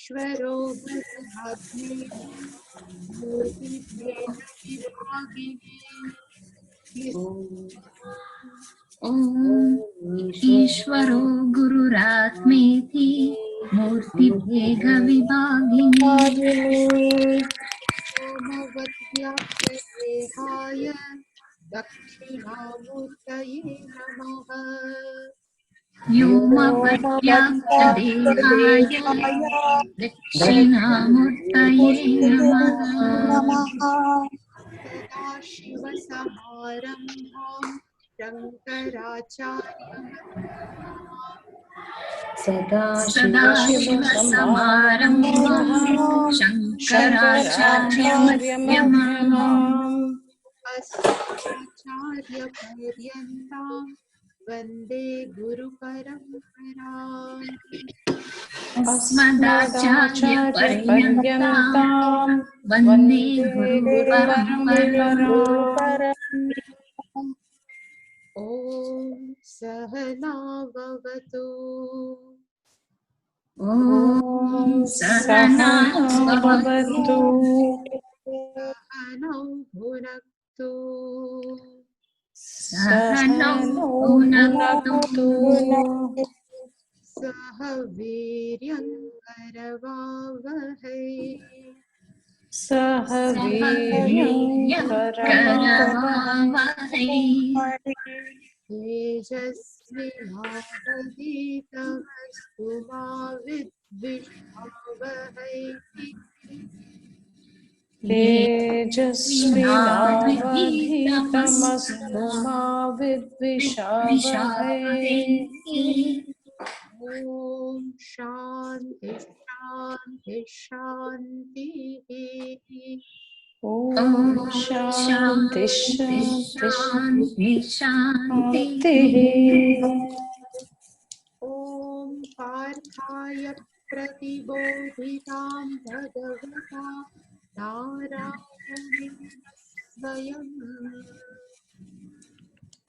ईश्वरो गुरुरात्मेति मूर्तिभेद विभागिने ईश्वरो गुरुरात्मेति मूर्तिभेद विभागिने व्योमवद्व्याप्तदेहाय दक्षिणामूर्तये नमः। व्योमवद्व्याप्तदेहाय दक्षिणामूर्तये नमः। सदाशिवसमारम्भां शङ्कराचार्यमध्यमाम् सदाशिवसमारम्भां शङ्कराचार्यमध्यमाम् अस्मदाचार्यपर्यन्तां वन्दे गुरुपरम्पराम्। अस्मदाचार्यपर्यन्तां वन्दे गुरुपरम्पराम्। ॐ सहना भवतु। ॐ सहना भवतु। सहनौ भुनक्तु। सहनौ भुनक्तु। सह वीर्यं करवावहै। सह वीर्यं करवावहै। तेजस्विनावधीतमस्तु मा विद्विषावहै। तेजस्विनावधीतमस्तु मा विद्विषावहै। ॐ शान्ति शान्ति शान्तिः। ॐ शान्ति शान्ति शान्तिः। ॐ पार्थाय प्रतिबोधितां भगवता नारायणेन स्वयं।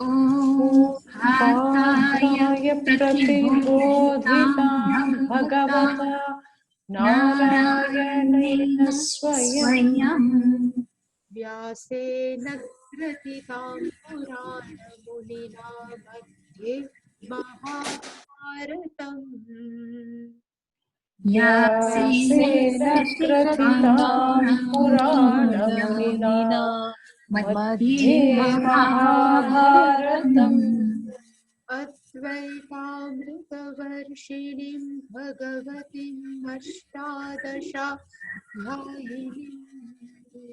ॐ पार्थाय प्रतिबोधितां भगवता नारायणेन स्वयं। व्यासेन ग्रथितां पुराणमुनिना मध्ये महाभारतम्। व्यासेन ग्रथितां पुराणमुनिना मध्ये महाभारतम्। अद्वैतामृतवर्षिणीं भगवतीम् अष्टादशाध्यायिनीम्।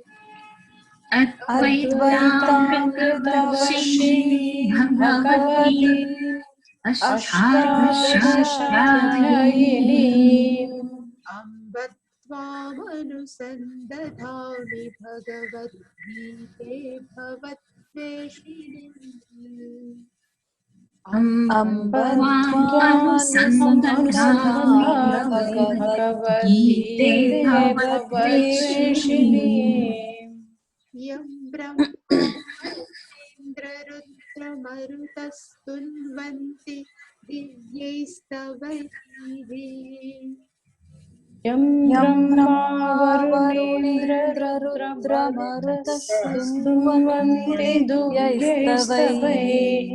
अद्वैतामृतवर्षिणीं भगवतीम् अष्टादशाध्यायिनीम्। अम्ब त्वामनुसन्दधामि भगवद्गीते भवद्वेषिणीम्। अम्ब त्वामनुसन्दधामि भगवद्गीते भवद्वेषिणीम्। यं ब्रह्मा इंद्ररुद्रमरुतस्तुन्वन्ति दिव्यैस्तवैः। यं ब्रह्मा वरुणेन्द्ररुद्रमरुतस्तुन्वन्ति दिव्यैस्तवैः।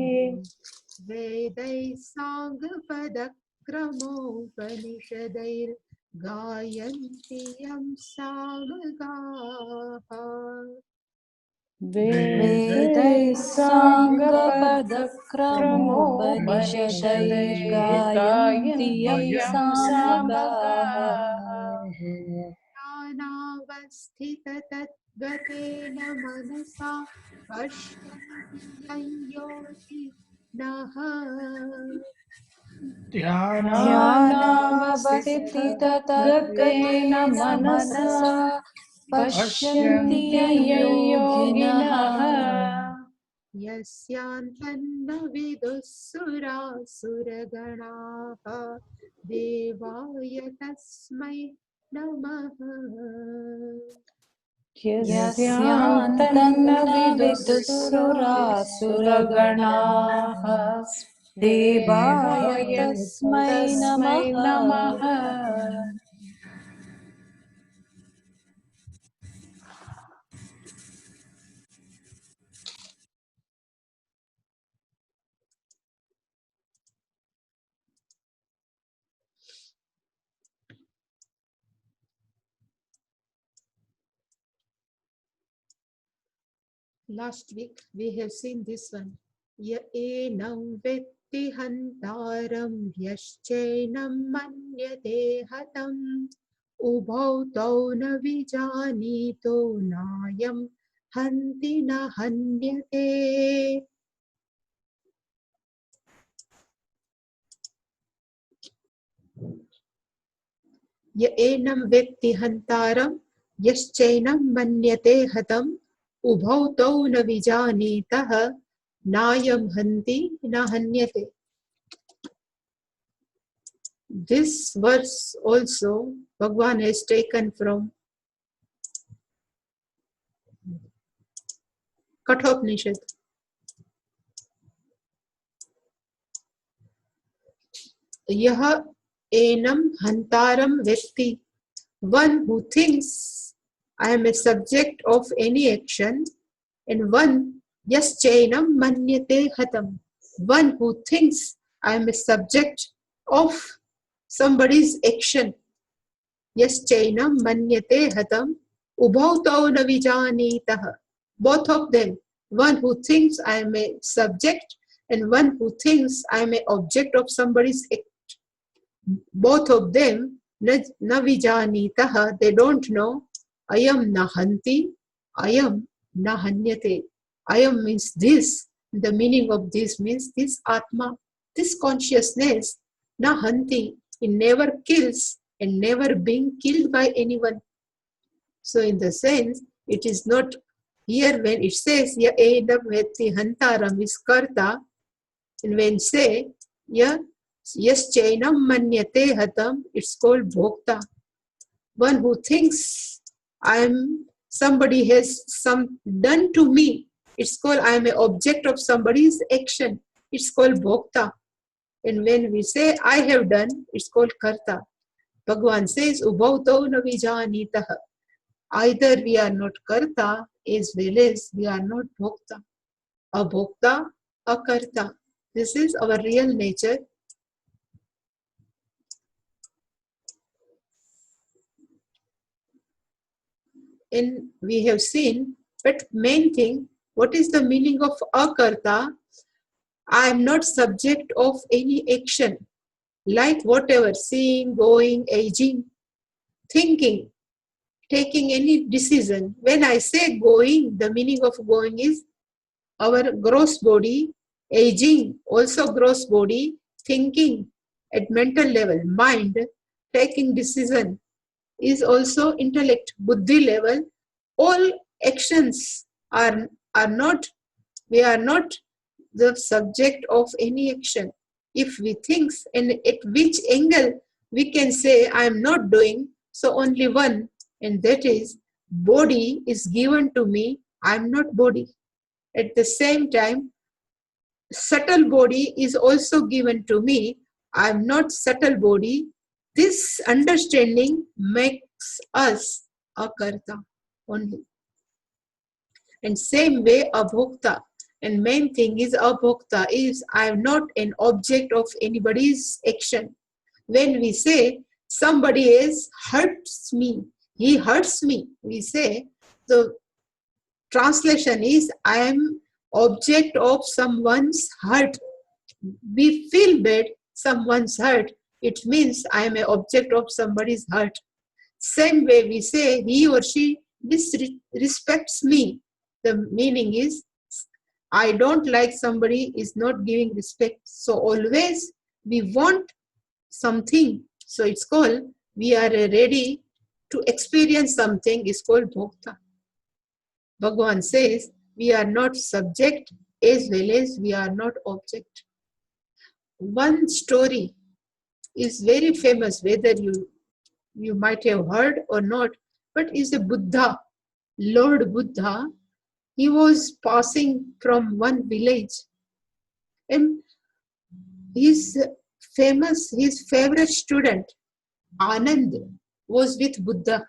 वेदैः साङ्गपदक्रमोपनिषदैर्गायन्ति यं सामगाः। वेदैः साङ्गपदक्रमोपनिषदैर्गायन्ति यं सामगाः। ध्यानावस्थिततद्गतेन मनसा पश्यन्ति यं योगिनः। ध्यानावस्थिततद्गतेन मनसा पश्यन्ति यं योगिनः। यस्यान्तन्न विदुः सुरासुरगणाः देवाय तस्मै नमः। यस्यान्तन्न विदुः सुरासुरगणाः देवाय तस्मै नमः। Last week we have seen this one. Ya enam vetti hantaram yaschenam manyate hatam ubhau tau na vijanito nayam hanti na hanyate. Ya enam vetti hantaram yaschenam manyate hatam ubhau tau na vijanitah nayam hanti na hanyate. This verse also Bhagwan has taken from Kathopanishad. Yah enam hantaram vetti. One who thinks I am a subject of any action, and one yaschainam manyate hatam. One who thinks I am a subject of somebody's action. Yaschainam manyate hatam ubhau tau na vijanitah. Both of them, one who thinks I am a subject and one who thinks I am an object of somebody's act. Both of them, na vijanitah, they don't know. Ayam nahanti, ayam nahanyate. Ayam means this. The meaning of this means this Atma, this consciousness, nahanti, it never kills and never being killed by anyone. So in the sense, it is not here when it says ya edam vetti hantaram is karta, and when say ya yes chainam manyate hatam, it's called bhokta. One who thinks somebody has some done to me, it's called I am an object of somebody's action, it's called bhokta. And when we say I have done, it's called karta. Bhagavan says ubhautau na vijanitah. Either we are not karta as well as we are not bhokta. Abhokta, akarta. This is our real nature. And we have seen, but main thing, what is the meaning of akarta? I am not subject of any action, like whatever, seeing, going, aging, thinking, taking any decision. When I say going, the meaning of going is our gross body, aging, also gross body, thinking at mental level, mind, taking decision is also intellect, buddhi level. All actions are not, we are not the subject of any action. If we think and at which angle we can say I am not doing, so only one, and that is body is given to me, I am not body. At the same time, subtle body is also given to me, I am not subtle body. This understanding makes us a karta only. And same way abhokta. And main thing is abhokta is I am not an object of anybody's action. When we say somebody else hurts me, he hurts me, we say the translation is I am object of someone's hurt. We feel bad, someone's hurt. It means I am an object of somebody's hurt. Same way we say he or she disrespects me. The meaning is I don't like somebody is not giving respect. So always we want something. So it's called, we are ready to experience something, is called bhokta. Bhagavan says we are not subject as well as we are not object. One story is very famous, whether you might have heard or not, but is a Buddha, Lord Buddha. He was passing from one village, and his favorite student, Anand, was with Buddha,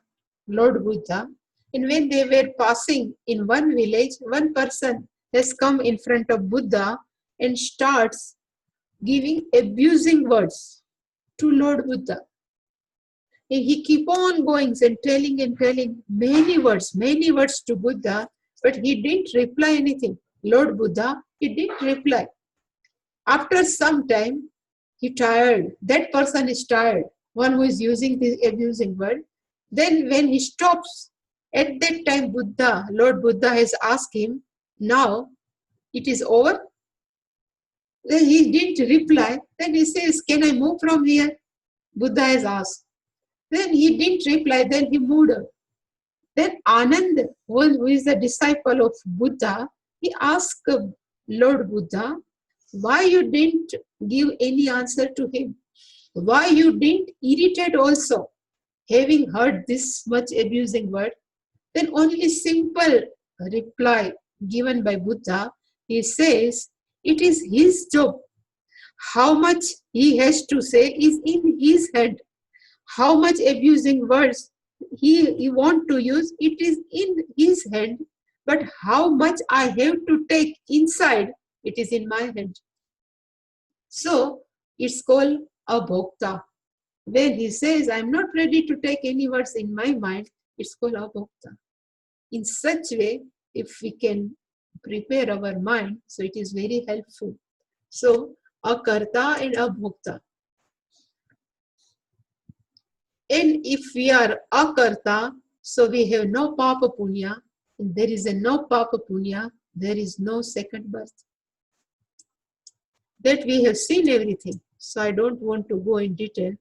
Lord Buddha. And when they were passing in one village, one person has come in front of Buddha and starts giving abusing words to Lord Buddha. And he keep on going and telling many words to Buddha. but he didn't reply anything. Lord Buddha, he didn't reply. After some time, he tired. That person is tired, one who is using the abusing word. Then when he stops, at that time Lord Buddha has asked him, now it is over. Then he didn't reply. Then he says, can I move from here? Buddha has asked. Then he didn't reply. Then he moved on. Then Anand, who is the disciple of Buddha, he asked Lord Buddha, why you didn't give any answer to him? Why you didn't irritate also? Having heard this much abusing word, then only simple reply given by Buddha, he says, it is his job. How much he has to say is in his hand. How much abusing words he want to use, it is in his hand. But how much I have to take inside, it is in my hand. So it's called abhokta. When he says, I'm not ready to take any words in my mind, it's called abhokta. In such way, if we can prepare our mind, so it is very helpful. So, akarta and abhokta. And if we are akarta, so we have no papa punya, and there is a no papa punya, there is no second birth. That we have seen everything, so I don't want to go in detail.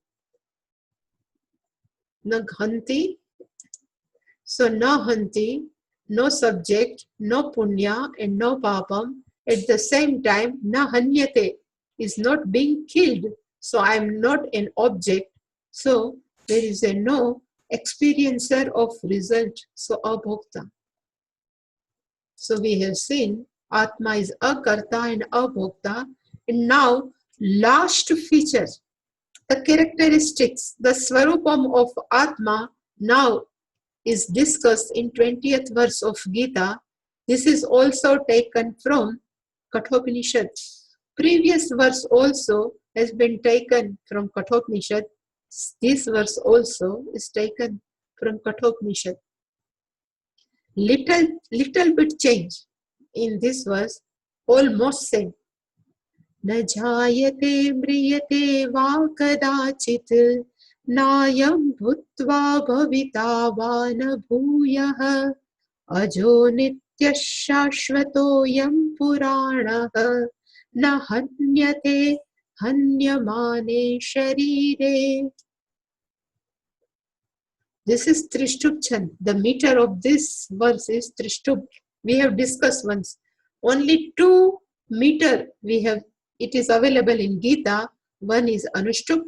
Na ghanti, so na hanti, no subject, no punya and no papam. At the same time, na hanyate is not being killed, so I am not an object. So there is a no experiencer of result, so abhokta. So we have seen Atma is akarta and abhokta. And now last feature, the characteristics, the swarupam of Atma now is discussed in 20th verse of Gita. This is also taken from Kathopanishad. Previous verse also has been taken from Kathopanishad. This verse also is taken from Kathopanishad. Little bit change in this verse, almost same. न जायते म्रियते वा कदाचित् नायं भूत्वा भविता वा न भूयः अजो नित्यः शाश्वतोऽयं पुराणः न हन्यते हन्यमाने शरीरे. This is Trishtubh Chand. The meter of this verse is Trishtubh. We have discussed once. Only 2 meter we have. It is available in Gita. One is Anushtup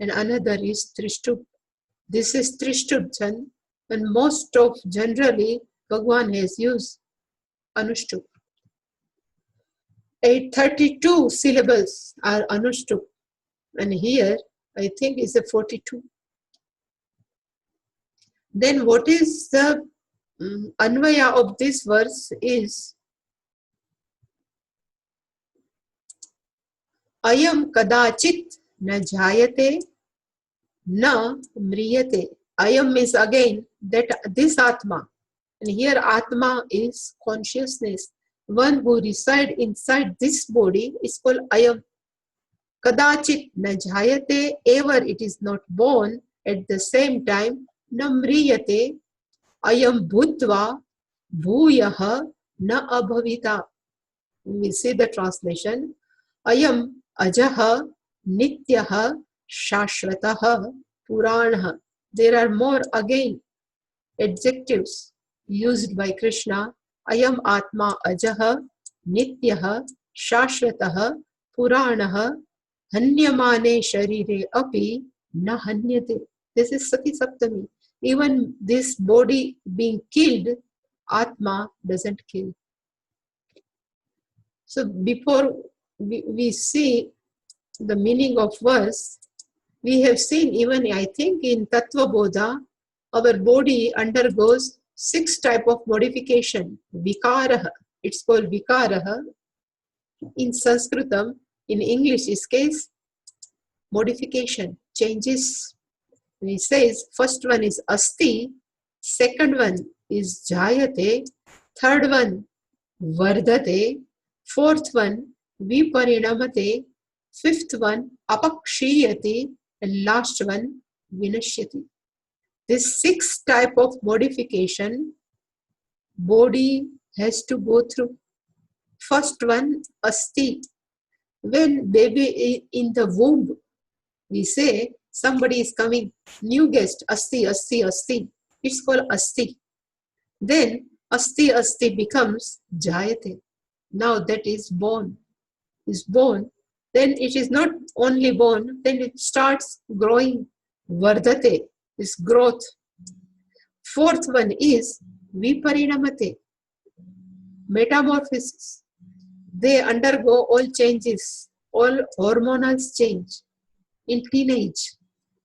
and another is Trishtubh. This is Trishtubh Chand, and most of generally Bhagwan has used Anushtup. 832 syllables are Anushtup, and here I think is a 42. Then what is the Anvaya of this verse is Ayam kadachit na jayate na mriyate. Ayam is again that this Atma, and here Atma is consciousness. One who resides inside this body is called Ayam. Kadachit na jayate, ever it is not born. At the same time, na mriyate, Ayam bhutva bhuyaha na abhavita. We see the translation. Ayam ajaha nityaha shashvataha puranaha. There are more again adjectives used by Krishna. Ayam atma ajaha nityaha shashvataha puranaha hanyamane sharire api na hanyate. This is Sati Saptami. Even this body being killed, Atma doesn't kill. So before we see the meaning of verse, we have seen even I think in Tattva Bodha, our body undergoes 6 type of modification. Vikaraha, it's called Vikaraha. In Sanskritam, in English is case, modification, changes. He says first one is Asti, second one is Jayate, third one vardate, fourth one viparinamate, fifth one apakshiyate, and last one vinashyati. This 6 type of modification body has to go through. First one, asti. When baby is in the womb, we say somebody is coming, new guest, asti, asti, asti. It's called asti. Then asti, asti becomes jayate. Now that is born. Is born. Then it is not only born, then it starts growing. Vardate is growth. Fourth one is viparinamate, metamorphosis. They undergo all changes, all hormonal change. In teenage,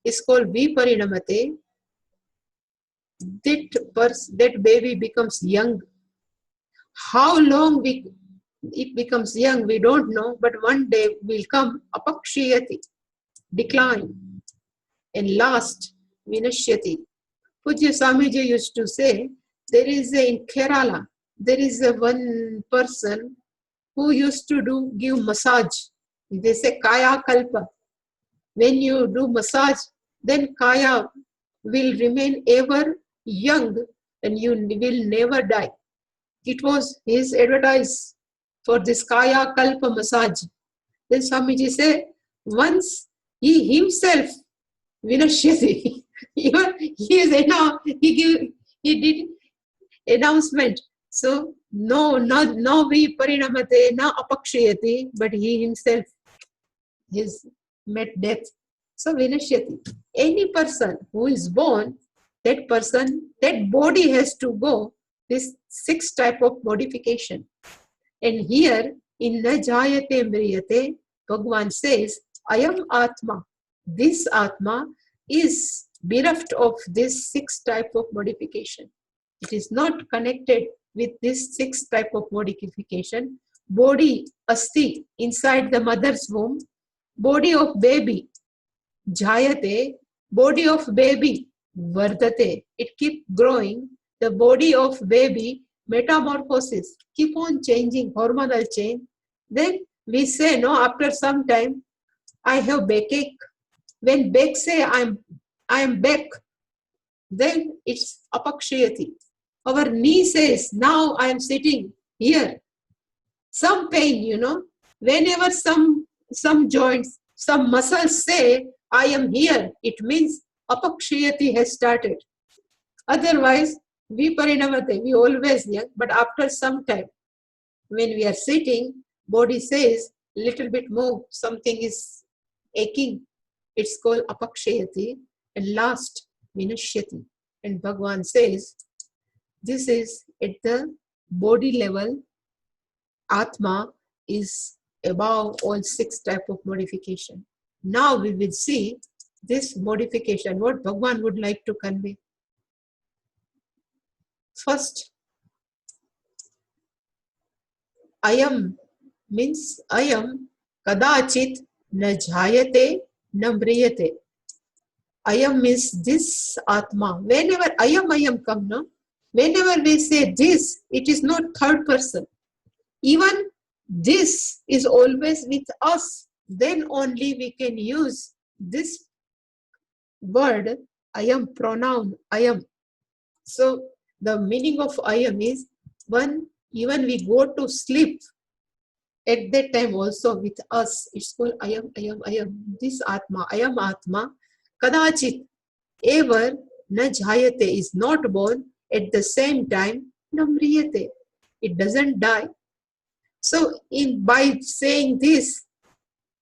it's called viparinamate. That baby becomes young. How long it becomes young, we don't know, but one day will come apakshiyati, decline. And last, vinashyati. Pujya Swamiji used to say, there is in Kerala, there is one person who used to give massage. They say kaya kalpa. When you do massage, then kaya will remain ever young and you will never die. It was his advertise for this kaya kalpa massage. Then Swamiji said, once he himself vinashyati. Even he is enough. He did announcement. So no viparinamate, no apakshayati, but he himself has met death. So vinashyati. Any person who is born, that person, that body has to go this 6 type of modification. And here in na jayate mriyate, Bhagavan says, Ayam Atma. This Atma is bereft of this 6 type of modification. It is not connected with this 6 type of modification. Body, asti, inside the mother's womb. Body of baby, jayate. Body of baby, vardate. It keep growing. The body of baby, metamorphosis, keep on changing, hormonal change. Then we say, no, after some time, I have backache. When back say, I am back, then it's apakshayati. Our knee says, now I am sitting here. Some pain, whenever some joints, some muscles say, I am here, it means apakshayati has started. Otherwise, viparinamate, we always young, but after some time, when we are sitting, body says, little bit more, something is aching. It's called apakshayati. And last, vinashyati. And Bhagavan says, this is at the body level, Atma is above all 6 type of modification. Now we will see this modification, what Bhagavan would like to convey. First, Ayam means Ayam kadachit na jayate na mriyate. Ayam means this Atma. Whenever Ayam come, no? Whenever we say this, it is not third person. Even this is always with us. Then only we can use this word, Ayam, pronoun, Ayam. So the meaning of Ayam is, when even we go to sleep, at that time also with us, it's called Ayam, Ayam, Ayam. This Atma, Ayam Atma, kadachit, ever, na jayate, is not born, at the same time, na mriyate, it doesn't die. So by saying this,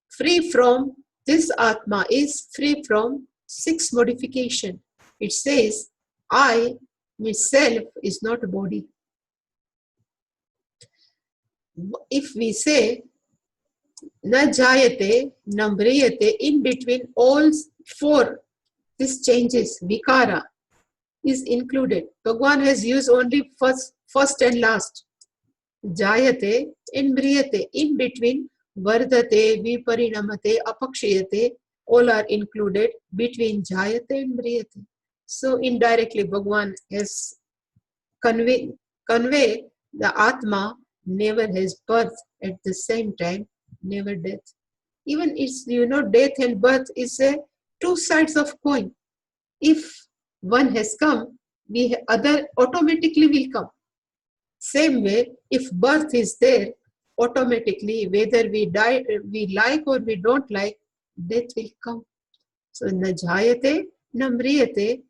free from, this Atma is free from 6 modification. It says, I, myself, is not a body. If we say, na jayate, na mriyate, in between all 4, this changes, vikara, is included. Bhagavan has used only first and last. Jayate and mriyate, in between, vardate, viparinamate, apakshayate, all are included between jayate and mriyate. So indirectly Bhagavan has convey The Atma never has birth at the same time, never death. Even it's, death and birth is a two sides of coin. If one has come, the other automatically will come. Same way, if birth is there, automatically, whether we die, we like or we don't like, death will come. So, na jayate, na mriyate,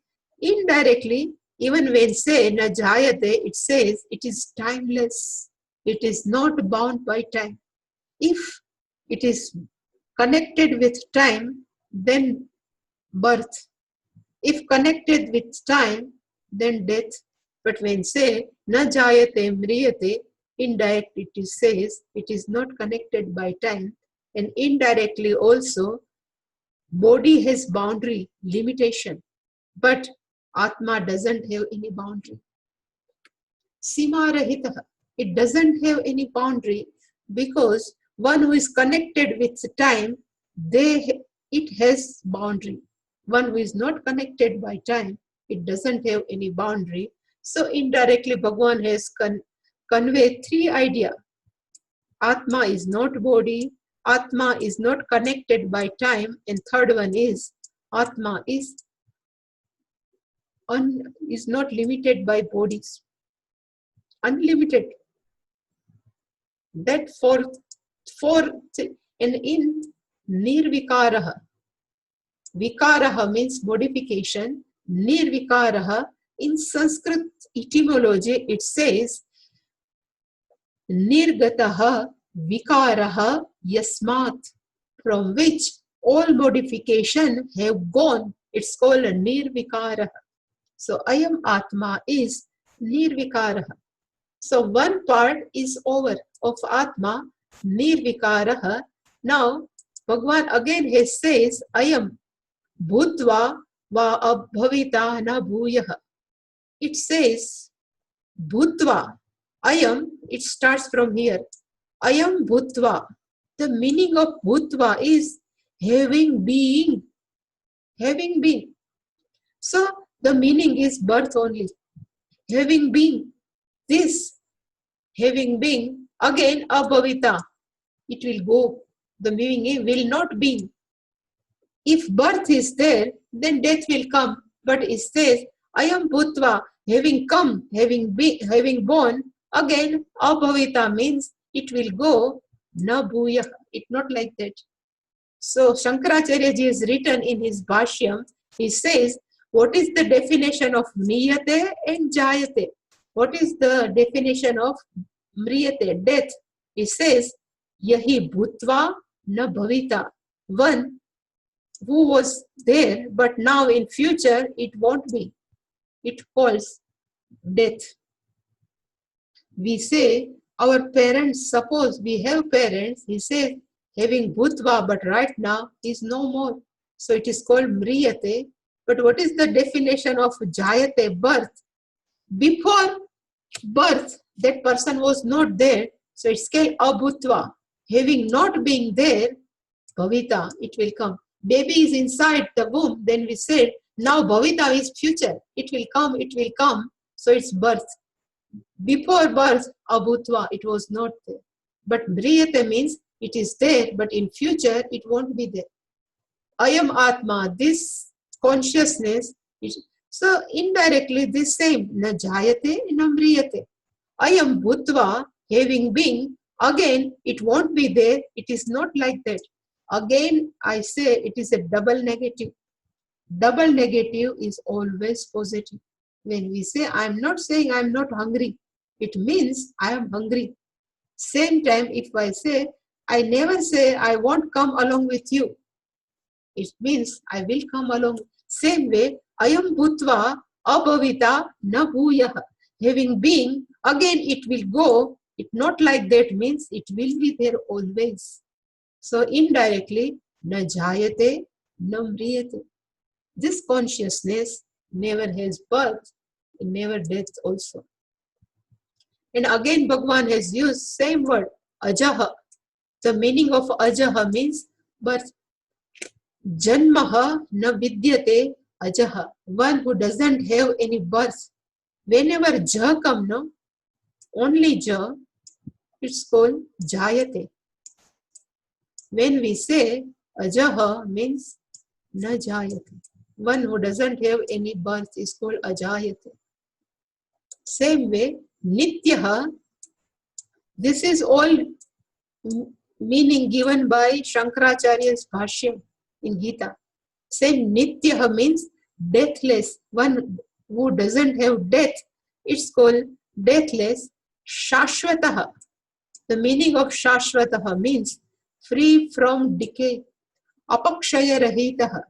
indirectly, even when say na jayate, it says it is timeless. It is not bound by time. If it is connected with time, then birth. If connected with time, then death. But when say na jayate mriyate, indirectly it says it is not connected by time, and indirectly also body has boundary, limitation, but Atma doesn't have any boundary. Sima rahitah, it doesn't have any boundary because one who is connected with time, it has boundary. One who is not connected by time, it doesn't have any boundary. So indirectly Bhagavan has conveyed three ideas. Atma is not body, Atma is not connected by time, and third one is Atma is not limited by bodies. Unlimited. That and in nirvikaraha. Vikaraha means modification. Nirvikaraha, in Sanskrit etymology, it says Nirgataha vikaraha yasmat, from which all modification have gone. It's called a nirvikaraha. So Ayam Atma is nirvikaraha. So one part is over of Atma, nirvikaraha. Now Bhagavan again he says Ayam bhutva va abhavita na bhuyah. It says bhutva. Ayam, it starts from here. Ayam bhutva. The meaning of bhutva is having being. Having being. So the meaning is birth only. Having being. This having being, again abhavita. It will go. The meaning will not be. If birth is there, then death will come. But it says, Ayam bhutva, having come, having born, again abhavita means it will go, na bhuya. It's not like that. So Shankaracharya ji has written in his Bhashyam, he says, what is the definition of mriyate and jayate? What is the definition of mriyate, death? He says, yahi bhutva na bhavita. One who was there, but now in future it won't be. It calls death. We say our parents, suppose we have parents, he says having bhutva, but right now is no more. So it is called mriyate. But what is the definition of jayate, birth? Before birth, that person was not there. So it's called abhutva. Having not been there, bhavita, it will come. Baby is inside the womb, then we said, now bhavita is future. It will come, it will come. So it's birth. Before birth, abhutva, it was not there. But mriyate means it is there, but in future it won't be there. Ayam Atma, this consciousness, so indirectly this same, na jayate, na mriyate. Ayam bhutva, having been, again it won't be there, it is not like that. Again I say it is a double negative. Double negative is always positive. When we say I am not saying I am not hungry, it means I am hungry. Same time if I say, I never say I won't come along with you, it means I will come along. Same way, Ayam bhutva abhavita na bhuyah. Having been, again it will go. It not like that means it will be there always. So indirectly, na jayate, na mriyate. This consciousness never has birth, never death also. And again Bhagavan has used same word, ajaha. The meaning of ajaha means birth. Janmaha na vidyate ajaha. One who doesn't have any birth. Whenever jah come, no, only ja, it's called jayate. When we say ajaha means na jayate. One who doesn't have any birth is called ajayate. Same way, nityaha, this is all meaning given by Shankaracharya's Bhashyam in Gita. Same nityaha means deathless, one who doesn't have death. It's called deathless. Shashvataha. The meaning of Shashvataha means free from decay. Apakshaya rahitaha.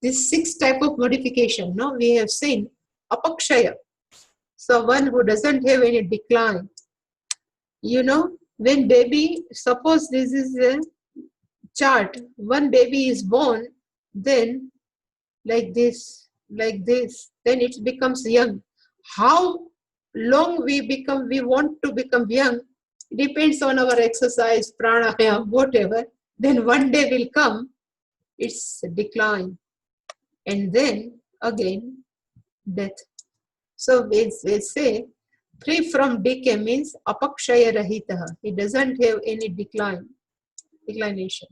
This 6 type of modification, no, we have seen apakshaya. So one who doesn't have any decline. You know, when baby, suppose this is a chart, one baby is born, then like this, then it becomes young. How long we want to become young, depends on our exercise, pranayama, whatever. Then one day will come, it's decline. And then again, death. So we say, free from decay means apakshaya rahitaha. He doesn't have any declination.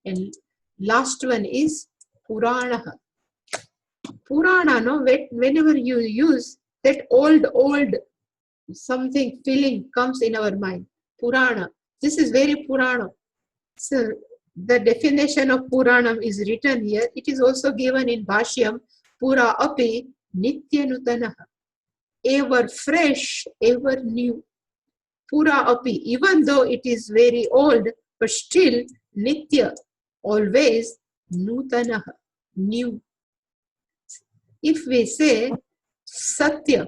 And last one is Puranaha. Purana, no, whenever you use that old something feeling comes in our mind. Purana. This is very Purana. So the definition of Puranam is written here. It is also given in Bhashyam. Pura api nitya nutanaha. Ever fresh, ever new. Pura api, even though it is very old, but still nitya, always nutanaha, new. If we say satya,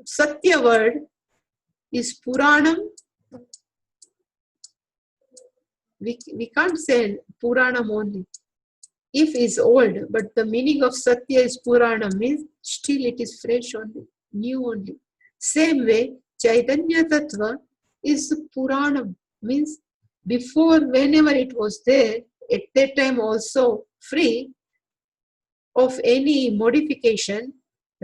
satya word is Puranam. We can't say Puranam only. If is old, but the meaning of Satya is Purana means still it is fresh only, new only. Same way, Chaitanya Tattva is Puranam, means before, whenever it was there, at that time also free of any modification.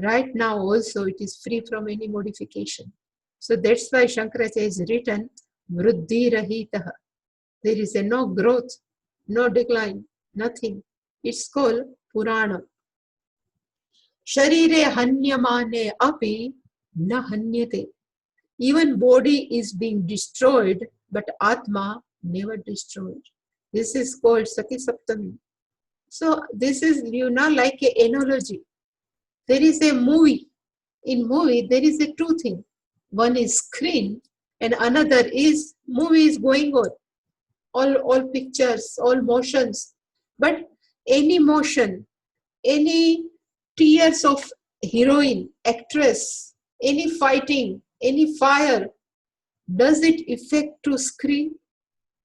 Right now also it is free from any modification. So that's why Shankaracharya is written Vriddhi Rahitaha. There is a no growth, no decline, nothing. It's called Purana. Sharire hanyamane api na hanyate. Even body is being destroyed, but Atma never destroyed. This is called Sati Saptami. So this is, like an analogy. There is a movie. In movie, there is a two things. One is screen and another is movie is going on. All pictures, all motions. But any motion, any tears of heroine, actress, any fighting, any fire, does it affect to screen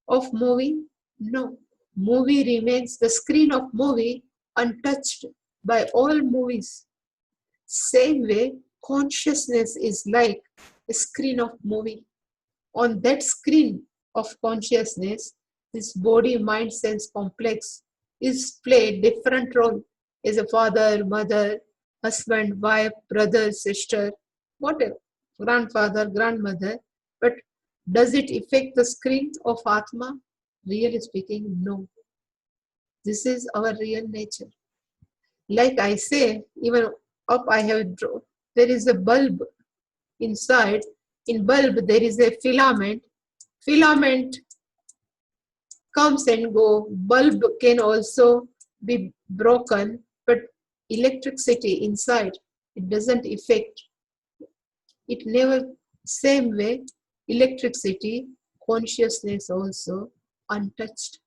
of movie? No. Movie remains, the screen of movie untouched by all movies. Same way, consciousness is like a screen of movie. On that screen of consciousness, this body, mind, sense complex is played different role as a father, mother, husband, wife, brother, sister, whatever, grandfather, grandmother. But does it affect the screen of Atma? Really speaking, no. This is our real nature. Like I say, even up I have drawn, there is a bulb inside. In bulb there is a filament. Filament comes and go. Bulb can also be broken, but electricity inside, it doesn't affect. It never, same way, electricity, consciousness also untouched.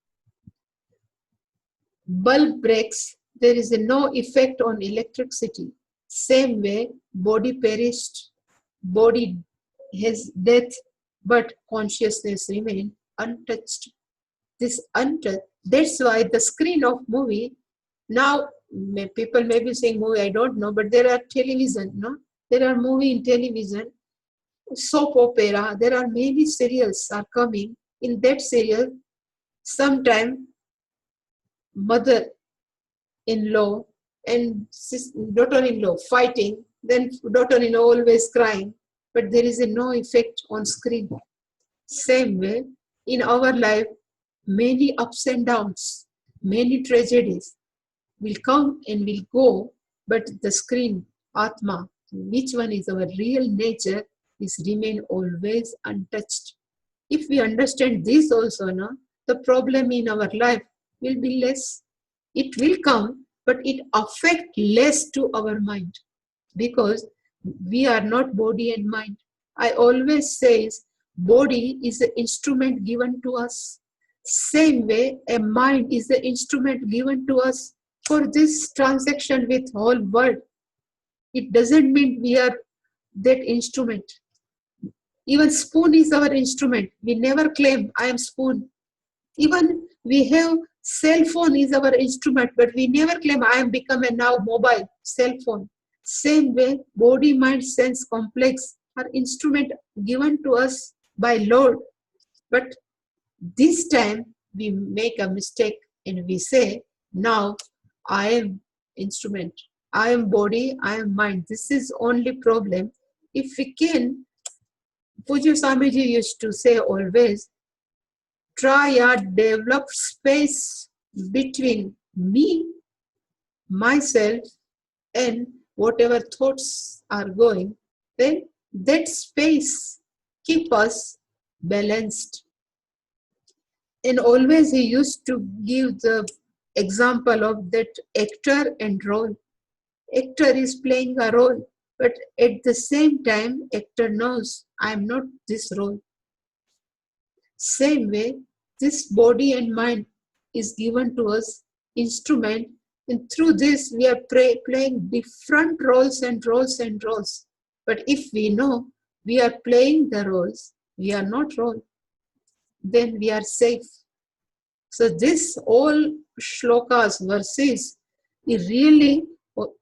Bulb breaks, there is no effect on electricity. Same way, body perished, body has death, but consciousness remains untouched. This untouched, that's why the screen of movie, now people may be saying movie, I don't know, but there are television, no? There are movie in television, soap opera, there are many serials are coming. In that serial, sometime mother-in-law and daughter-in-law fighting, then daughter-in-law always crying. but there is no effect on screen. Same way, in our life, many ups and downs, many tragedies will come and will go, but the screen, Atma, which one is our real nature, is remain always untouched. If we understand this also, no, the problem in our life will be less. It will come, but it affect less to our mind because we are not body and mind. I always says body is the instrument given to us. Same way, a mind is the instrument given to us for this transaction with whole world. It doesn't mean we are that instrument. Even spoon is our instrument. We never claim I am spoon. Even we have cell phone is our instrument, but we never claim I am become a now mobile cell phone. Same way, body, mind, sense complex are instrument given to us by Lord. But this time we make a mistake and we say, now I am instrument, I am body, I am mind. This is only problem. If we can, Puju Swamiji used to say always, try and develop space between me, myself, and whatever thoughts are going, then that space keep us balanced. And always he used to give the example of that actor and role. Actor is playing a role, but at the same time, actor knows I am not this role. Same way, this body and mind is given to us instrument, and through this we are playing different roles and roles and roles. But if we know we are playing the roles, we are not role, then we are safe. So this all shlokas, verses, is really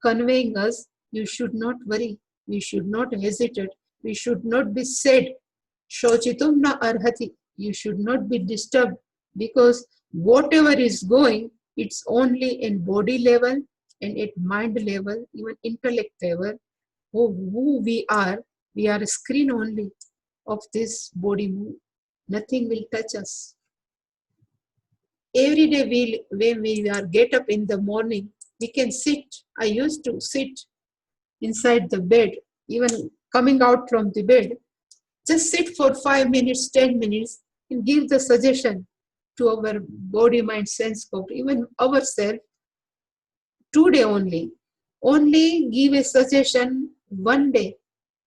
conveying us, you should not worry, you should not hesitate, we should not be sad. Shochitum na arhati, you should not be disturbed because whatever is going, it's only in body level and at mind level, even intellect level. Who we are a screen only of this body move. Nothing will touch us. Every day when we are get up in the morning, we can sit. I used to sit inside the bed, even coming out from the bed. Just sit for 5 minutes, 10 minutes, and give the suggestion to our body, mind, sense, even ourselves. Today only. Only give a suggestion one day.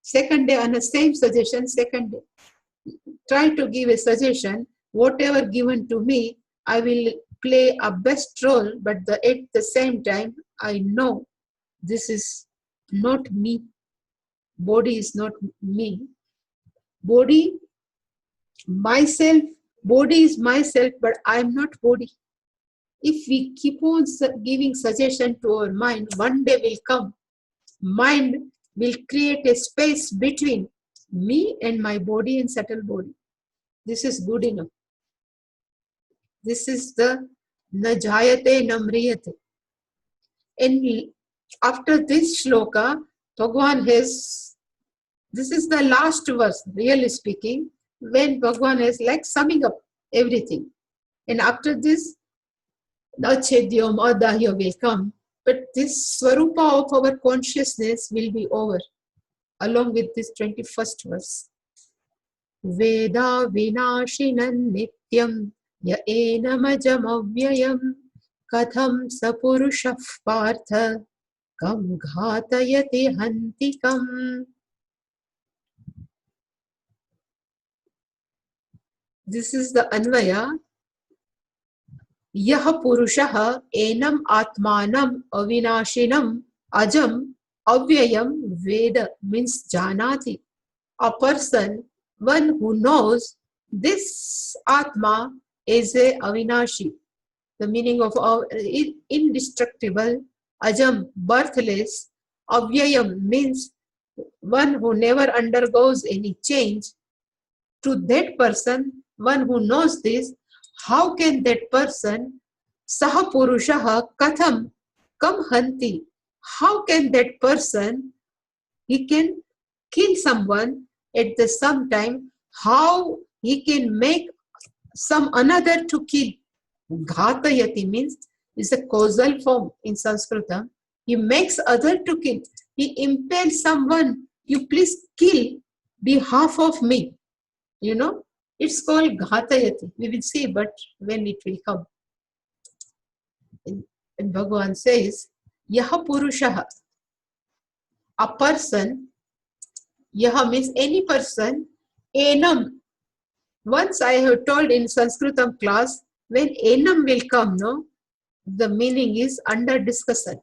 Second day, on the same suggestion, second day. Try to give a suggestion. Whatever given to me, I will play a best role, but at the same time, I know this is not me. Body is not me. Body, myself, body is myself, but I am not body. If we keep on giving suggestion to our mind, one day will come. Mind will create a space between me and my body and subtle body. This is good enough. This is the najayate namriyate. And after this shloka, Bhagwan has, this is the last verse, really speaking, when Bhagwan is like summing up everything. And after this, Nachedyam Adahya will come. But this Swarupa of our consciousness will be over, along with this 21st verse. Veda vinashinan nityam ya enamajam avyayam katham sapurushah partha kam ghatayati hantikam. This is the Anvaya. Yah Purushah enam atmanam avinashinam ajam avyayam Veda means janati. A person, one who knows this Atma is a avinashi. The meaning of indestructible, ajam, birthless, avyayam means one who never undergoes any change. To that person, one who knows this, how can that person, saha purushaha katham kam hanti, how can that person, he can kill someone at the same time, how he can make some another to kill. Ghatayati means is a causal form in Sanskrit. He makes other to kill. He impels someone, you please kill behalf of me. You know, it's called Ghatayati. We will see, but when it will come. And Bhagavan says, Yaha Purushaha, a person, Yaha means any person, Enam. Once I have told in Sanskritam class, when Enam will come, no, the meaning is under discussion.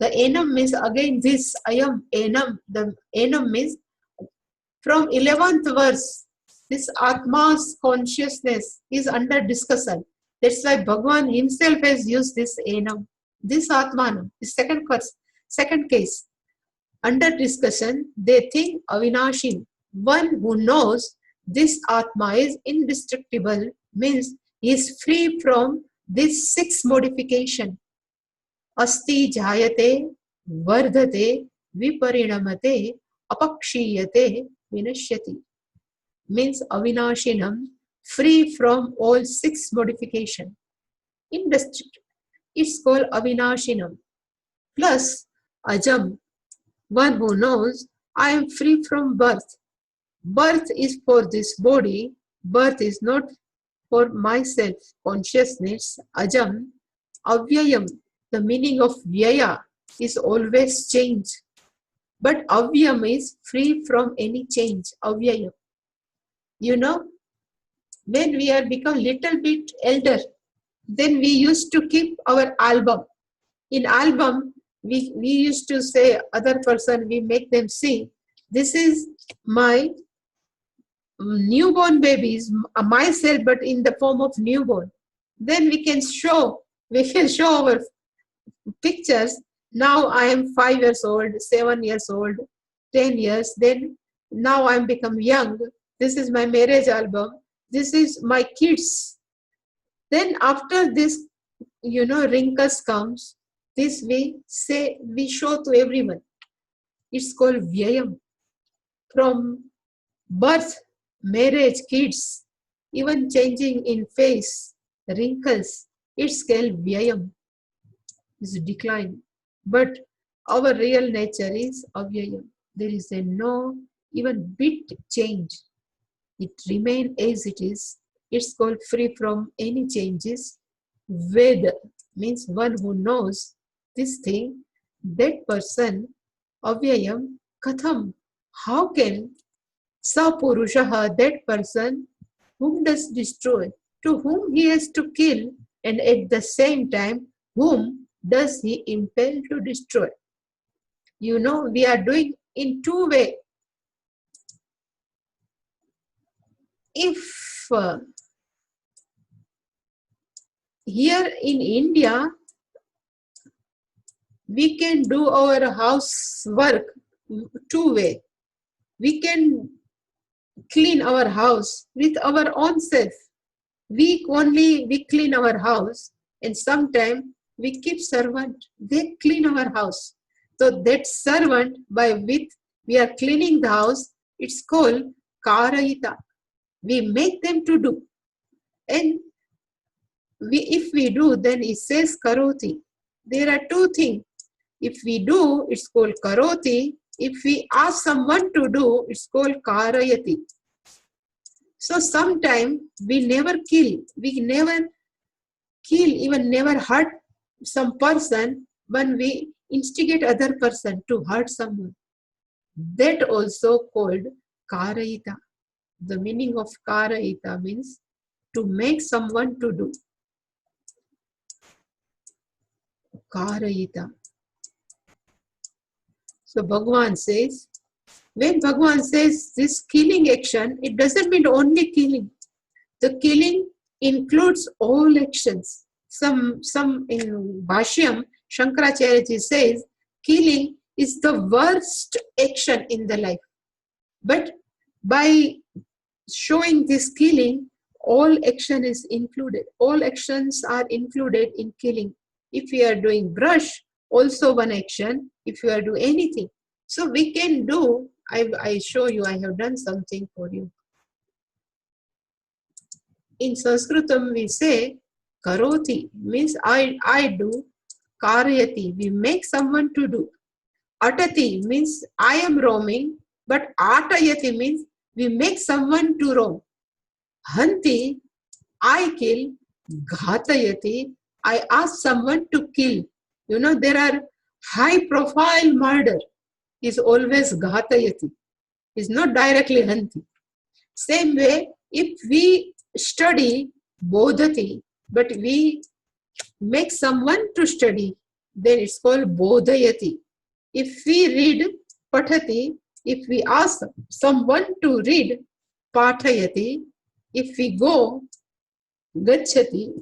The Enam means again this, I am Enam. The Enam means from 11th verse, this Atma's consciousness is under discussion. That's why Bhagavan himself has used this Enam, this Atmanam, the second case. Under discussion, they think Avinashin, one who knows this Atma is indestructible, means he is free from this 6 modification. Asti jayate, vardhate, viparinamate, apakshiyate, vinashyati. Means Avinashinam, free from all 6 modification. Indestructible. It's called Avinashinam. Plus Ajam, one who knows I am free from birth. Birth is for this body, birth is not for myself. Consciousness, Ajam, Avyayam, the meaning of Vyaya is always change. But Avyam is free from any change, Avyayam. You know, when we are become little bit elder, then we used to keep our album. In album, we used to say other person, we make them see, this is my newborn babies, myself, but in the form of newborn. Then we can show our pictures. Now I am 5 years old, 7 years old, 10 years. Then now I am become young. This is my marriage album. This is my kids. Then after this, wrinkles comes. This we say, we show to everyone. It's called Vyayam. From birth, marriage, kids, even changing in face, wrinkles, it's called Vyayam. It's a decline. But our real nature is Avyayam. There is a no even bit change. It remains as it is. It's called free from any changes. Veda means one who knows this thing, that person, Avyayam, Katham, how can Sapurushaha, that person, whom does destroy, to whom he has to kill, and at the same time, whom does he impel to destroy? We are doing in 2 ways. If here in India, we can do our housework 2 ways. We can clean our house with our own self. We clean our house, and sometimes we keep servant. They clean our house. So that servant by which we are cleaning the house, it's called Karayita. We make them to do. And if we do, then it says Karoti. There are 2 things. If we do, it's called Karoti. If we ask someone to do, it's called Karayati. So sometimes we never kill. We never kill, even never hurt some person when we instigate other person to hurt someone. That also called Karayita. The meaning of Karayita means to make someone to do. Karayita. So Bhagavan says, when Bhagavan says this killing action, it doesn't mean only killing. The killing includes all actions. Some in Bhashyam, Shankaracharya says, killing is the worst action in the life. But by showing this killing, all action is included. All actions are included in killing. If we are doing brush, also one action. If you are doing anything. So we can do I show you, I have done something for you. In Sanskritam we say karoti means I do. Karyati, we make someone to do. Atati means I am roaming, but atayati means we make someone to roam. Hanti, I kill. Ghatayati, I ask someone to kill. You know, there are high profile murder is always ghatayati. Is not directly hanti. Same way, if we study bodhati, but we make someone to study, then it's called bodhayati. If we read pathati, if we ask someone to read pathayati, if we go gachati,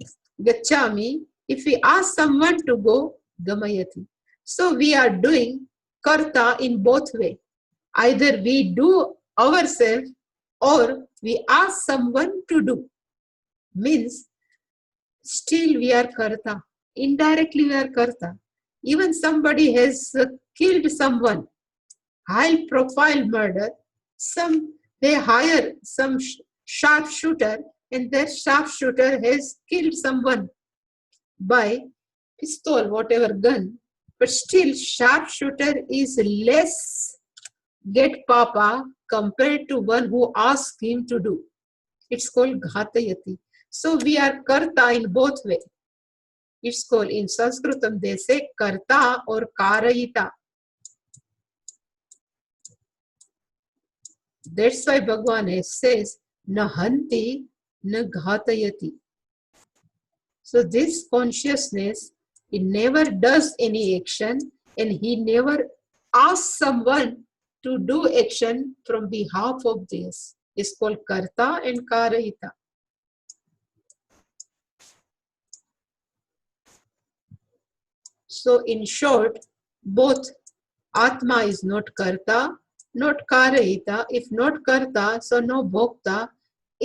gachami, if we ask someone to go gamayati. So we are doing karta in both ways. Either we do ourselves or we ask someone to do. Means still we are karta. Indirectly we are karta. Even somebody has killed someone, high profile murder, they hire some sharpshooter, and that sharpshooter has killed someone by pistol, whatever gun, but still sharpshooter is less get papa compared to one who asks him to do. It's called ghatayati. So we are karta in both ways. It's called, in Sanskritam they say karta or karayita. That's why Bhagavan says na hanti na ghatayati. So this consciousness, he never does any action and he never asks someone to do action from behalf of this. It's called karta and karayita. So in short, both Atma is not karta, not karayita. If not karta, so no bhokta.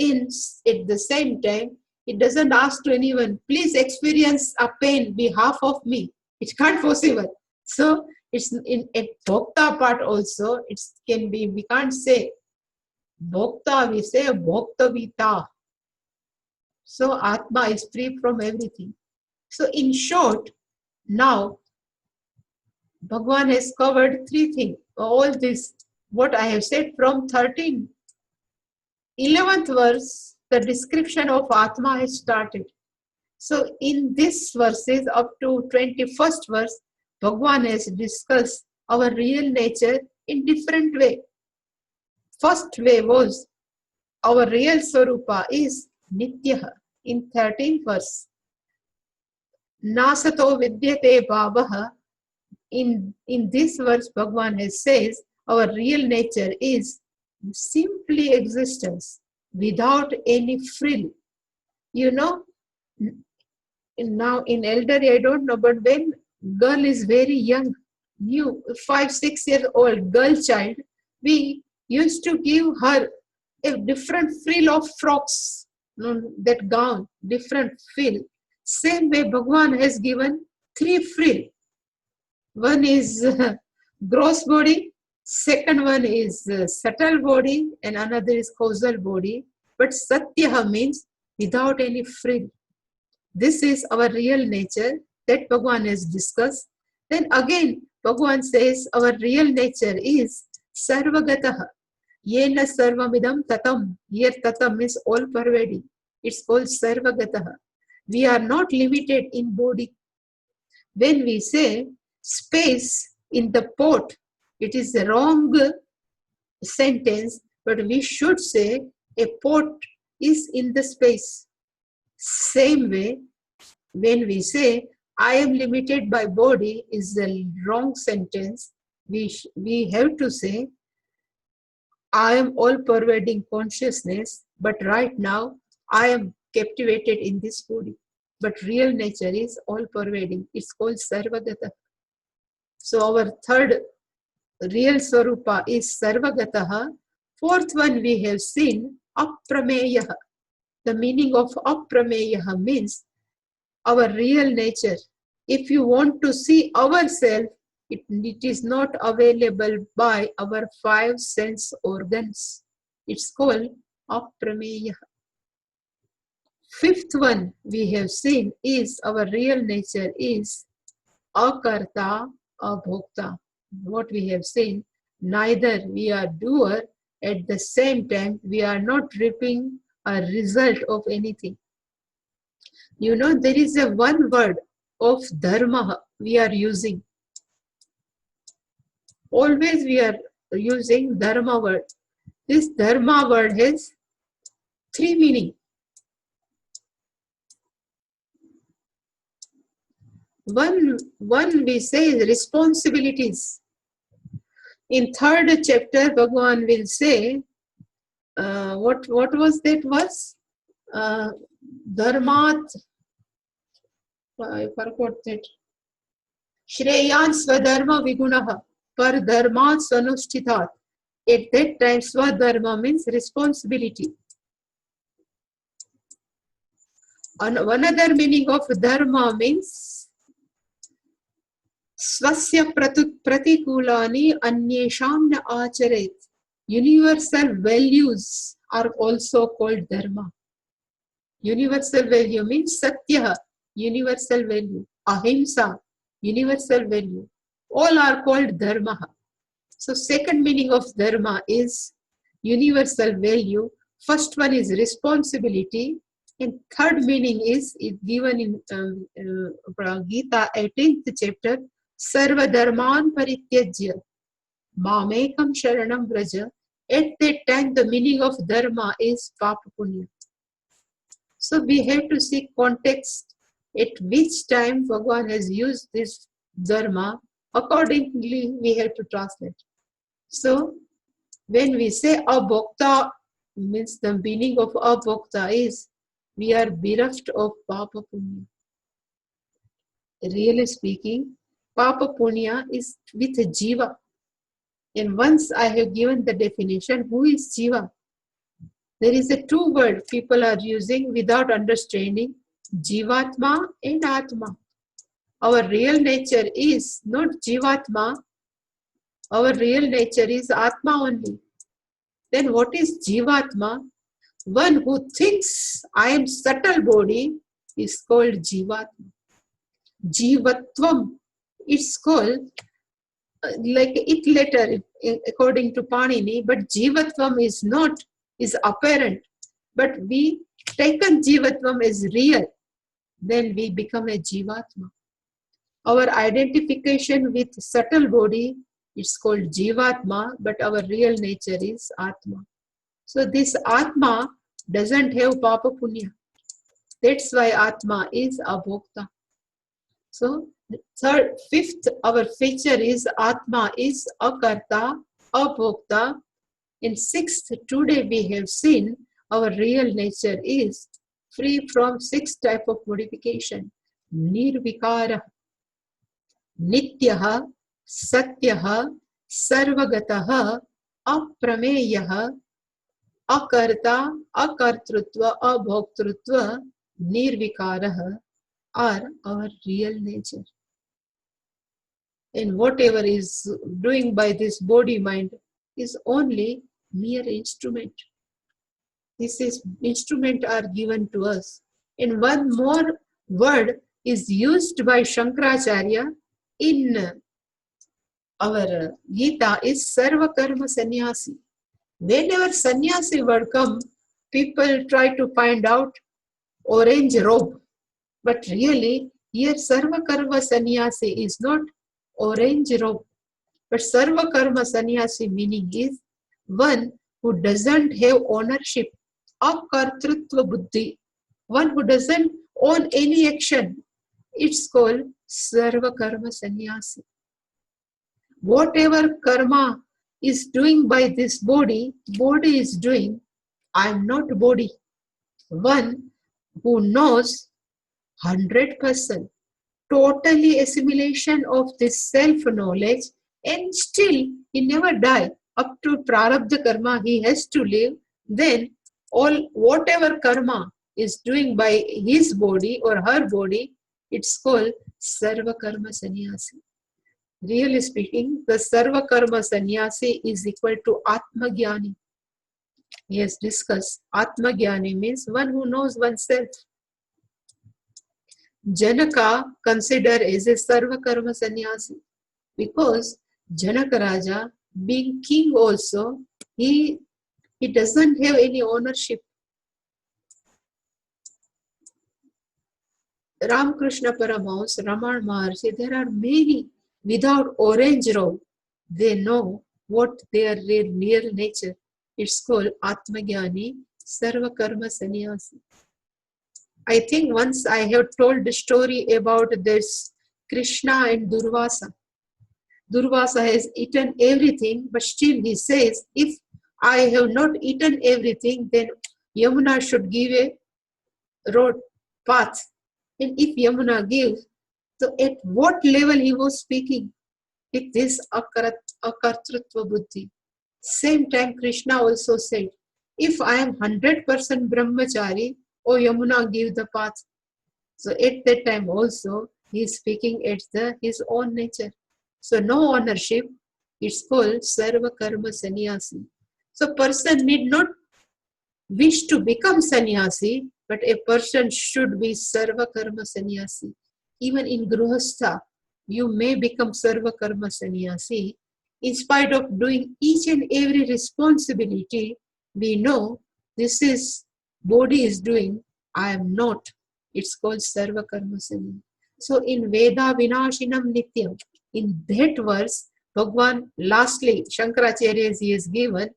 At the same time, it doesn't ask to anyone, please experience a pain behalf of me. It can't possible. So it's in a bhokta part also, it can be, we can't say bhokta, we say bhoktavita. So Atma is free from everything. So in short, now Bhagavan has covered three things. All this, what I have said from 11th verse, the description of Atma has started. So in this verses up to 21st verse, Bhagavan has discussed our real nature in different way. First way was our real Swarupa is Nityaha in 13th verse. Nasato vidyate bhavaha. In this verse, Bhagavan says our real nature is simply existence without any frill. You know, now in elderly, I don't know, but when girl is very young, new 5-6 years old girl child, we used to give her a different frill of frocks, that gown, different frill. Same way Bhagavan has given 3 frill. One is gross body, second one is subtle body, and another is causal body. But Satyaha means without any frill. This is our real nature that Bhagavan has discussed. Then again, Bhagavan says our real nature is Sarvagataha. Yena Sarvamidam Tatam. Here Tatam means all pervading. It's called Sarvagataha. We are not limited in body. When we say space in the pot, it is a wrong sentence, but we should say a pot is in the space. Same way, when we say I am limited by body is the wrong sentence. We have to say I am all pervading consciousness, but right now I am captivated in this body. But real nature is all pervading. It's called Sarvagata. So our third real Swarupa is Sarvagataha. Fourth one we have seen Aprameyaha. The meaning of Aprameyaha means our real nature. If you want to see ourselves, It is not available by our five sense organs. It's called aprameya. Fifth one we have seen is our real nature is akarta, abhokta. What we have seen, neither we are doer, at the same time we are not reaping a result of anything. You know, there is a one word of dharma we are using. Always we are using dharma word. This dharma word has three meaning. One we say is responsibilities. In third chapter, Bhagavan will say, what was that was? Dharmat, I forgot that. Shreyan Swadharma Vigunaha, par Dharmat Swanushtitat. At that time, Swadharma means responsibility. And another meaning of Dharma means Swasya Pratikulani Anyesham na Acharet. Universal values are also called Dharma. Universal value means Satya, universal value. Ahimsa, universal value. All are called Dharma. So second meaning of Dharma is universal value. First one is responsibility. And third meaning is given in Gita 18th chapter, Sarva Dharman Parityajya, Mamekam Sharanam Vraja. At that time the meaning of Dharma is Papa Punya. So we have to see context at which time Bhagavan has used this dharma. Accordingly, we have to translate. So when we say abhokta, means the meaning of abhokta is we are bereft of papa punya. Really speaking, papa punya is with jiva. And once I have given the definition, who is jiva? There is a two word people are using without understanding, Jivatma and Atma. Our real nature is not Jivatma, our real nature is Atma only. Then what is Jivatma? One who thinks I am subtle body is called Jivatma. Jivatvam, it's called like it letter according to Panini, but Jivatvam is not, is apparent, but we taken Jivatvam as real, then we become a Jivatma. Our identification with subtle body, it's called Jivatma, but our real nature is Atma. So this Atma doesn't have Papa Punya. That's why Atma is Abhokta. So fifth, our feature is Atma is Akarta, Abhokta. In sixth, today we have seen our real nature is free from six type of modification. Nirvikara, Nityaha, Satyaha, Sarvagataha, Aprameyaha, Akarta, Akartrutva, Abhoktrutva, Nirvikaraha are our real nature. And whatever is doing by this body mind is only mere instrument. This is instrument are given to us. And one more word is used by Shankaracharya in our Gita is Sarva Karma Sannyasi. Whenever sannyasi word come, people try to find out orange robe. But really, here Sarva Karma Sannyasi is not orange robe. But Sarva Karma Sannyasi meaning is one who doesn't have ownership of Kartrutva Buddhi, one who doesn't own any action. It's called Sarva Karma Sannyasi. Whatever karma is doing by this body, body is doing, I am not body. One who knows 100%, totally assimilation of this self-knowledge, and still he never die. Up to prarabdha karma he has to live, then all whatever karma is doing by his body or her body, it's called Sarva Karma Sannyasi. Really speaking, the Sarva Karma Sannyasi is equal to Atma Jnani. He has discussed Atma Jnani means one who knows oneself. Janaka considered as a Sarva Karma Sannyasi because Janaka Raja, being king also, he doesn't have any ownership. Ramakrishna Paramahamsa, Ramana Maharshi, there are many without orange robe. They know what their real nature. It's called Atmajnani Sarva Karma Sannyasi. I think once I have told the story about this Krishna and Durvasa. Durvasa has eaten everything, but still he says, if I have not eaten everything, then Yamuna should give a road path. And if Yamuna gives, so at what level he was speaking with this akartrutva buddhi. Same time Krishna also said, if I am 100% brahmachari, oh Yamuna, give the path. So at that time also he is speaking at his own nature. So no ownership, it's called Sarva Karma Sannyasi. So person need not wish to become sannyasi, but a person should be Sarva Karma Sannyasi. Even in Grihastha, you may become Sarva Karma Sannyasi. In spite of doing each and every responsibility, we know this is body is doing, I am not. It's called Sarva Karma Sannyasi. So in Veda Vinashinam Nityam, in that verse, Bhagwan, lastly, Shankaracharya he has given,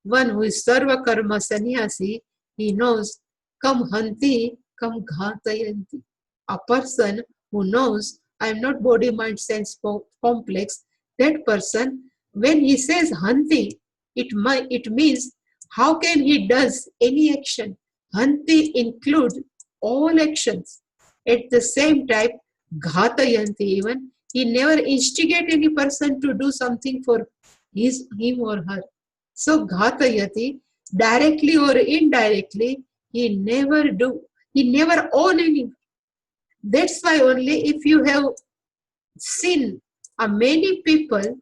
one who is Sarva Karma Sannyasi, he knows, Kam Hanti, Kam Ghatayanti. A person who knows, I am not body, mind, sense complex, that person, when he says Hanti, it means, how can he does any action? Hanti includes all actions. At the same time, Ghatayanti even, he never instigate any person to do something for him or her. So Ghatayati, directly or indirectly, he never own anyone. That's why only if you have seen many people,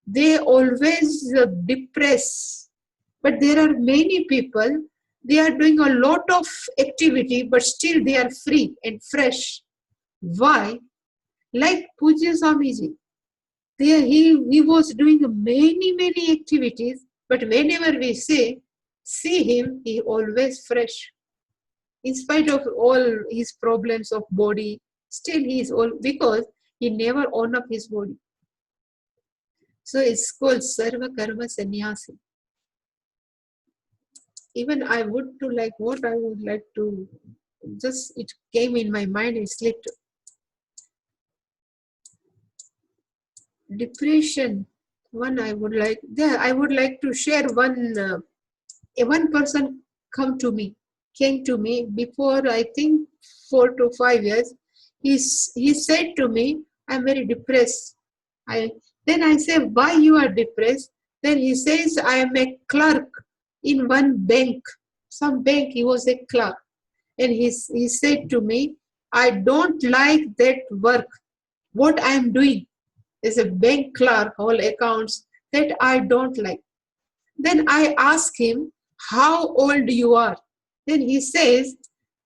they always depress. But there are many people, they are doing a lot of activity, but still they are free and fresh. Why? Like Pujya Swamiji. There he was doing many activities, but whenever we see him, he always fresh. In spite of all his problems of body, still he is all, because he never own up his body. So it's called Sarva Karma Sannyasi. Even I would to like what I would like to just it came in my mind, it slipped. Depression. One I would like to share one. One person came to me before I think 4 to 5 years. He said to me, I'm very depressed. Then I say, why you are depressed? Then he says, I am a clerk in one bank. Some bank, he was a clerk. And he said to me, I don't like that work. What I am doing is a bank clerk, all accounts, that I don't like. Then I ask him, how old you are? Then he says,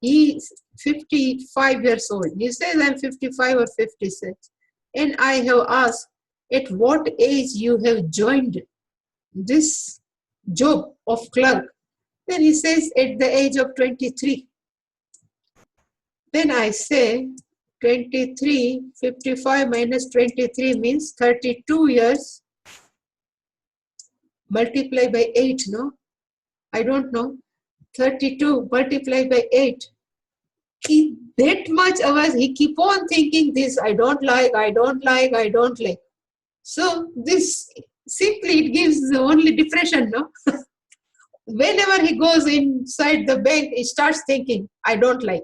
he's 55 years old. He says, I'm 55 or 56. And I have asked, at what age you have joined this job of clerk? Then he says, at the age of 23. Then I say, 23, 55 minus 23 means 32 years. Multiply by 8, no? I don't know. 32 multiplied by 8. That much hours, he keep on thinking this, I don't like. So this, simply it gives only depression, no? Whenever he goes inside the bank, he starts thinking, I don't like.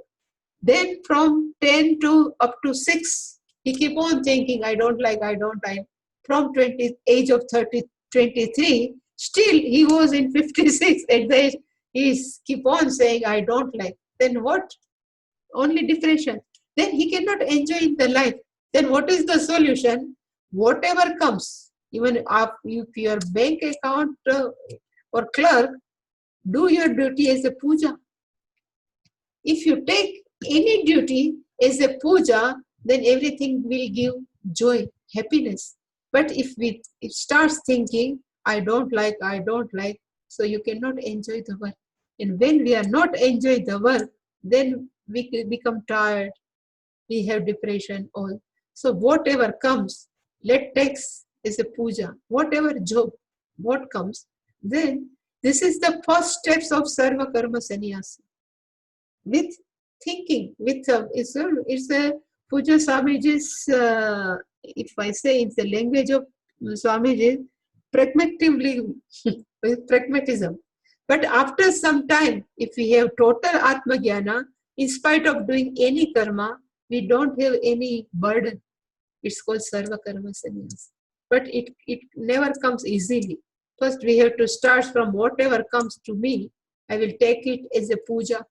Then from 10 to up to 6, he keep on thinking, I don't like. From age of 23, still he was in 56 at the age. He keep on saying, I don't like. Then what? Only depression. Then he cannot enjoy the life. Then what is the solution? whatever comes, even if your bank account or clerk, do your duty as a puja. If you take any duty as a puja, then everything will give joy, happiness. But if it starts thinking, I don't like, so you cannot enjoy the work. And when we are not enjoying the work, then we become tired, we have depression, all. So whatever comes, let takes as a puja, whatever job, what comes, then this is the first steps of Sarva Karma Sannyasa. With thinking, with it's a Puja Swamiji's, if I say in the language of Swamiji, pragmatism. But after some time, if we have total Atma Jnana, in spite of doing any karma, we don't have any burden. It's called Sarva Karma Sannyas. But it never comes easily. First, we have to start from whatever comes to me. I will take it as a puja.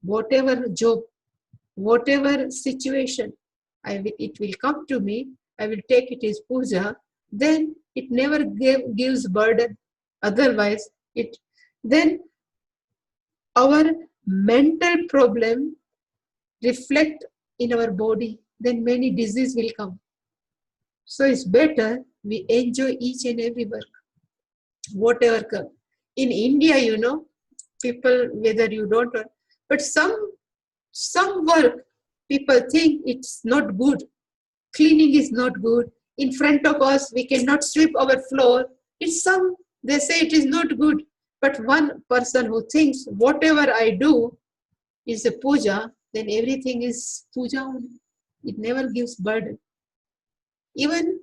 Whatever job, whatever situation, it will come to me. I will take it as puja. Then it never gives burden. Otherwise, then our mental problem reflect in our body, then many diseases will come. So it's better we enjoy each and every work, whatever comes. In India, people, whether you don't, but some work, people think it's not good. Cleaning is not good. In front of us, we cannot sweep our floor. They say it is not good. But one person who thinks whatever I do is a puja, then everything is puja only. It never gives burden. Even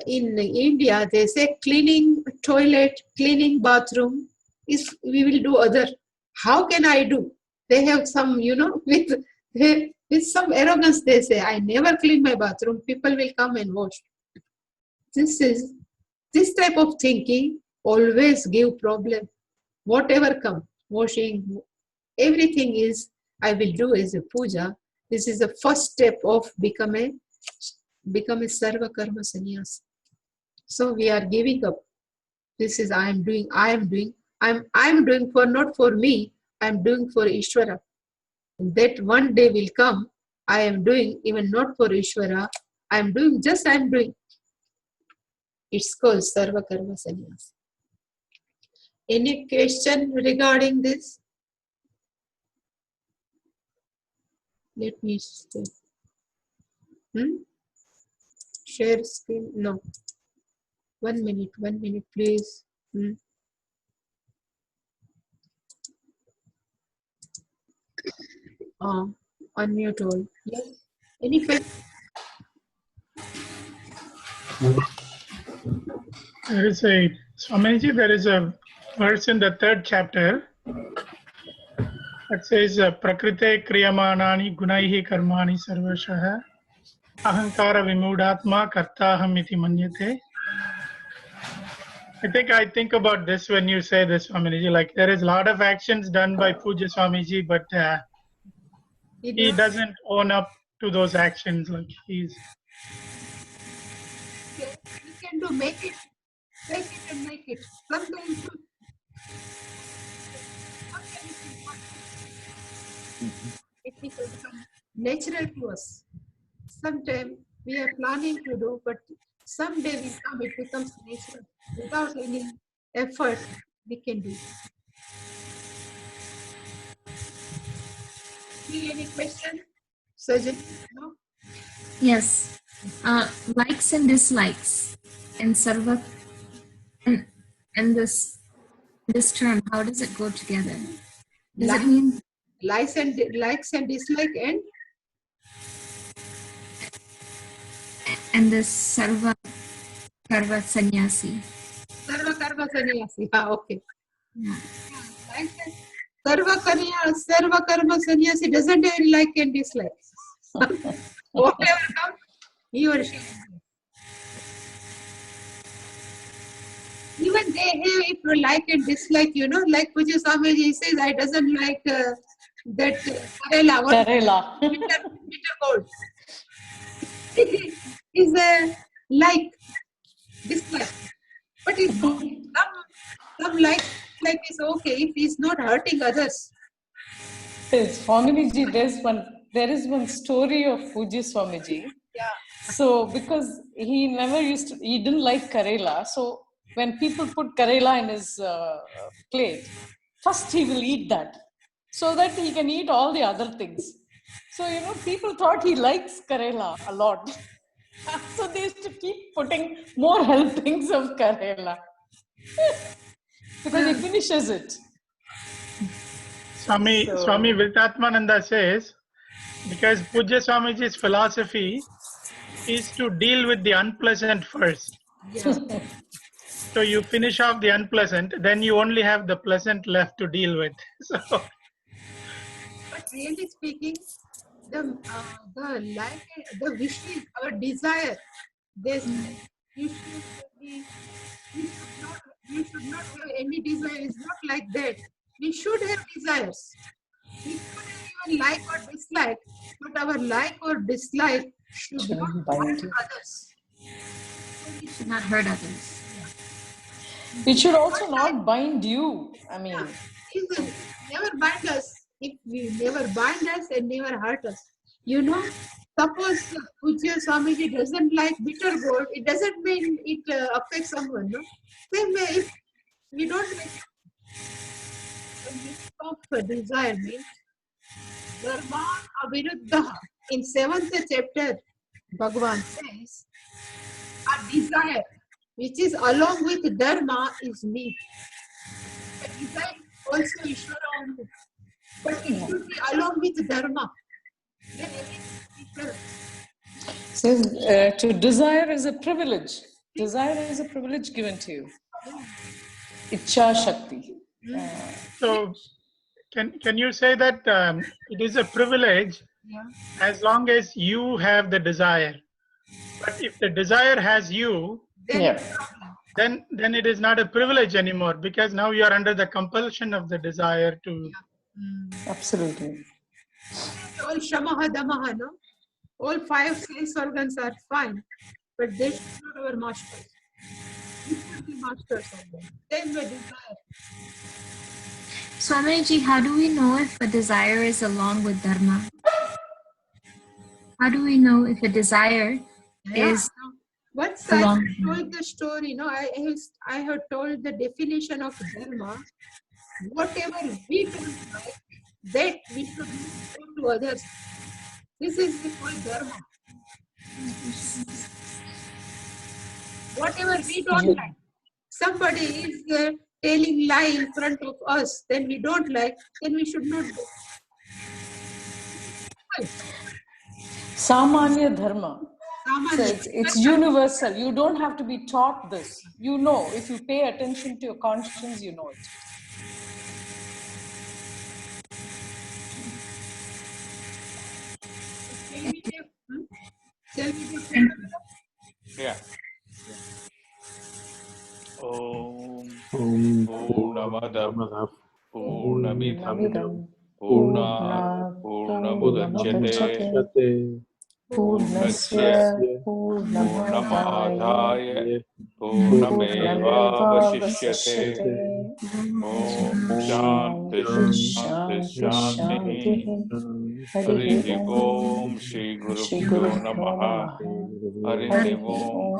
in India, they say cleaning toilet, cleaning bathroom, we will do other. How can I do? They have some, with some arrogance, they say, I never clean my bathroom. People will come and wash. This type of thinking always give problem. Whatever come, washing, everything is, I will do as a puja. This is the first step of become a Sarva Karma Sannyas. So we are giving up. This is I am doing for not for me, I am doing for Ishvara. That one day will come, I am doing even not for Ishvara, I am doing. It's called Sarva Karma Sannyas. Any question regarding this? Let me see. Share screen? No. 1 minute, please. Unmute all. Yes. Any question? Swamiji, there is a verse in the 3rd chapter that says, Prakrite kriyamanani gunaihi karmani sarvashah ahankara vimudatma kartaham iti manyate. I think about this when you say this, Swamiji. Like there is a lot of actions done by Puja Swamiji, but he doesn't own up to those actions. Like he's. You can do, make it and make it. Sometimes it becomes natural to us. Sometimes we are planning to do, but someday will come, it becomes natural. Without any effort, we can do. Any question? Suggestion? No? Yes. Likes and dislikes and Sarva and this term, how does it go together? Does it mean likes and dislike and the Sarva Sannyasi? Sarva Sannyasi. Okay. Yeah. Sarva Karma Sannyasi doesn't have like and dislike. Whatever comes, he or she. Even they have if you like and dislike, like Puja Swamiji says, I doesn't like that Karela. Karela. Bitter gourd. is a like, dislike. But it's some like is okay if he's not hurting others. Swamiji, there is one story of Fuji Swamiji. Yeah. So because he didn't like Karela. So when people put Karela in his plate, first he will eat that so that he can eat all the other things. So, people thought he likes Karela a lot. So they used to keep putting more helpings of Karela because he finishes it. Swami Viltatmananda says, because Pujya Swamiji's philosophy is to deal with the unpleasant first. Yeah. So you finish off the unpleasant, then you only have the pleasant left to deal with. So, But really speaking, the wishes, our desire, this you should not have any desire. It's not like that. We should have desires. We should even like or dislike, but our like or dislike should not hurt others. Should not hurt others. It should also not bind you. I mean, Never bind us. If we never bind us and never hurt us. Suppose Pujya Swamiji doesn't like bitter gourd, it doesn't mean it affects someone. No? Same way, if we don't like of desire means dharma aviruddha. In 7th chapter, Bhagavan says, a desire which is along with dharma is me. A desire also Ishvara only, but it should be along with dharma. Then everything says to desire is a privilege. Desire is a privilege given to you. Ichha Shakti. so can you say that it is a privilege as long as you have the desire? But if the desire has you, then it is not a privilege anymore, because now you are under the compulsion of the desire to. Absolutely. all shamaha damaha, no? All 5 sense organs are fine, but they should not our masters. We should be masters of them. Then we desire. Swamiji, how do we know if a desire is along with dharma? How do we know if a desire is Once I along? told the story, I have told the definition of dharma. Whatever we don't like, that we should do to others. This is called dharma. Whatever we don't like, somebody is telling lie in front of us, then we don't like, then we should not do. Samanya Dharma. So it's universal. You don't have to be taught this. You know, if you pay attention to your conscience, you know it. Yeah. Om Purnamadav Purnamidham Purnat Purnamudachyate Purnasya Purnamadaya Purnamevavashishyate. Om Shanti Shanti Hari Om Shri Guru Namaha Hari Om.